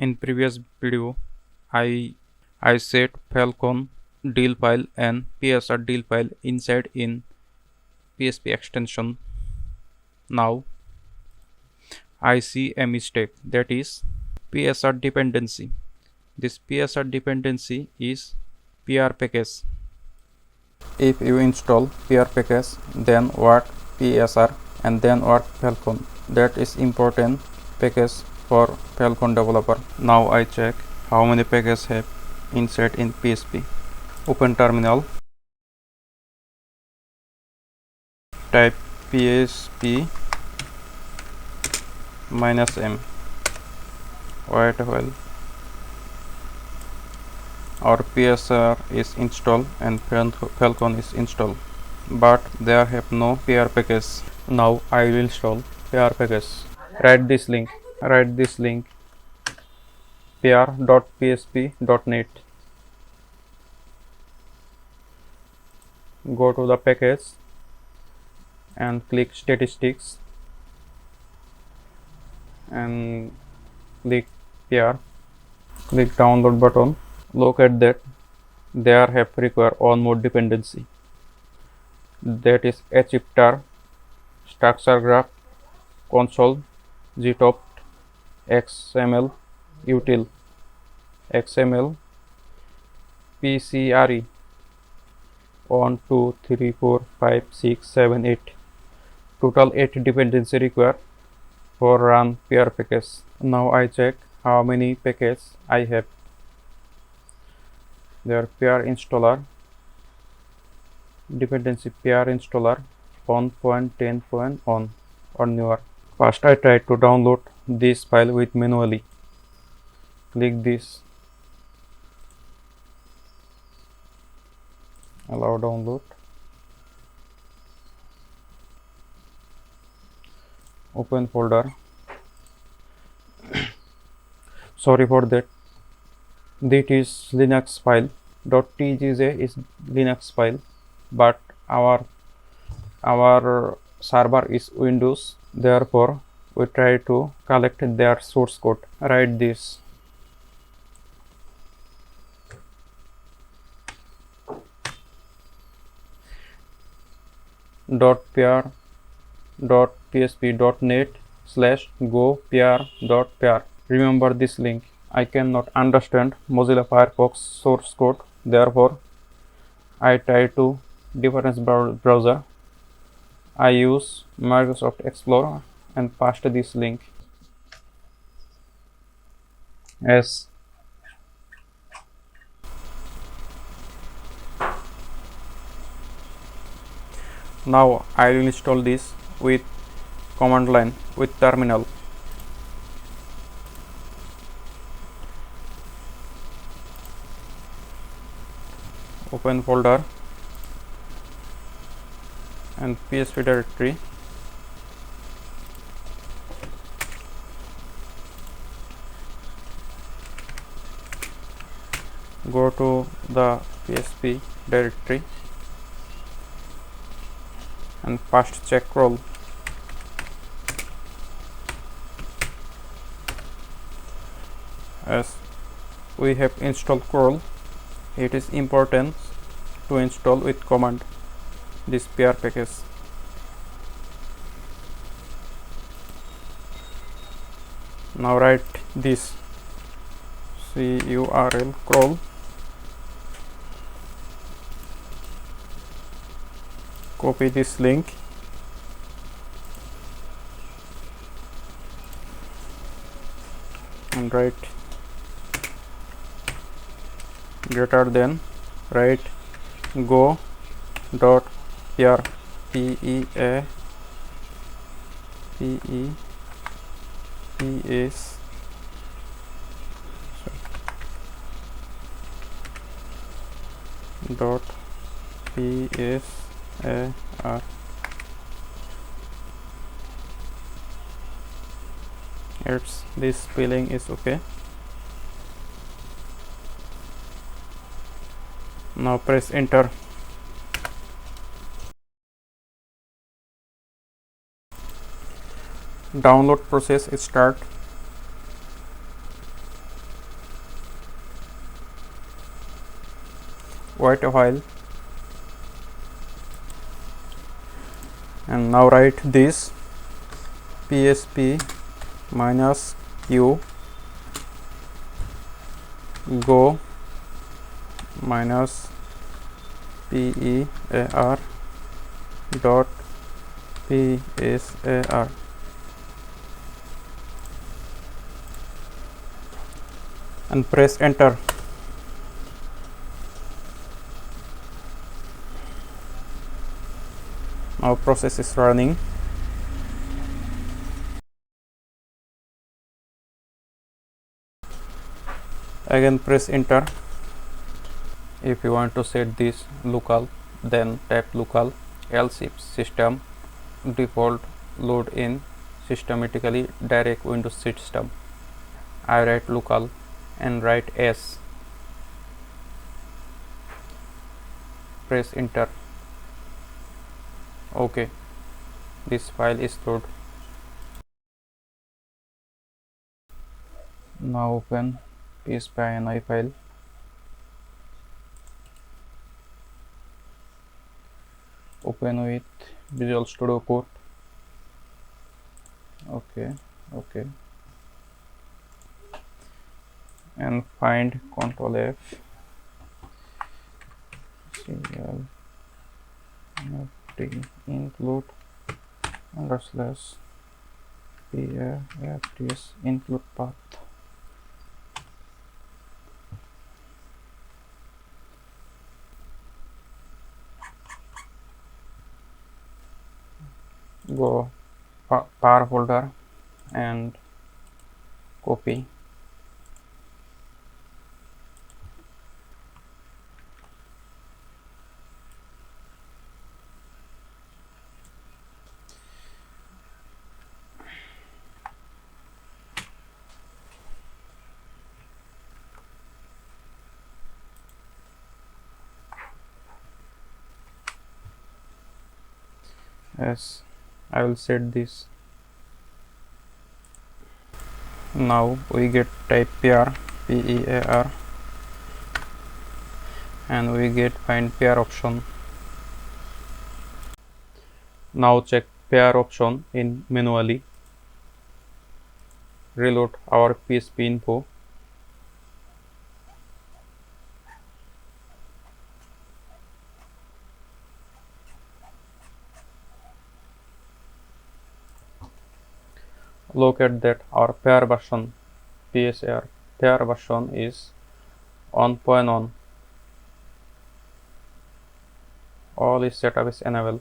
In previous video, I set Falcon deal file and PSR deal file inside in PHP extension. Now I see a mistake, that is PSR dependency. This PSR dependency is PR package. If you install PR package, then work PSR and then work Falcon. That is important package for Falcon developer. Now I check how many packages have inside in PHP. Open terminal, type PHP -m. Wait a while. Our PSR is installed and Falcon is installed, but there have no PR package. Now I will install PR package. Write this link pr.php.net. Go to the package and click statistics and click PR. Click download button. Look at that, there have require one more dependency, that is HIPTAR, structure graph, console, gtop, XML, util, XML, PCRE, 1, 2, 3, 4, 5, 6, 7, 8. Total 8 dependency required for run PR package. Now I check how many packages I have. Their PR installer, dependency PR installer 1.10.1 or newer. First I try to download this file with manually. Click this, allow download, open folder. Sorry for that. This is Linux file. .tgz is Linux file, but our server is Windows. Therefore, we try to collect their source code. Write this. .pr.php.net/go_pr.pr. Remember this link. I cannot understand Mozilla Firefox source code, therefore I try to different browser. I use Microsoft Explorer and paste this link. Yes. Now I will install this with command line with terminal. Open folder and PHP directory. Go to the PHP directory and first check curl. As we have installed curl, it is important to install with command this PR package. Now write this curl curl copy this link and write greater than, write go dot pr dot psar. It's this spelling is okay. Now press enter. Download process start. wait a while, and now write this php minus q go minus PEAR dot PSAR and press enter. Now process is running. Again press enter. If you want to set this local, then tap local, else if system default load in systematically direct Windows system. I write local and write S. Press enter. OK. This file is loaded. Now open PHP file. Open with Visual Studio Code. Okay. And find Ctrl F, CL, FT, include /PAFTS include path. Go par folder and copy. Yes, I will set this. Now we get type pair, PEAR, and we get find pair option. Now check pair option in manually. Reload our PHP info. Look at that our pair version PSR pair version is 1.1. All is setup is enabled.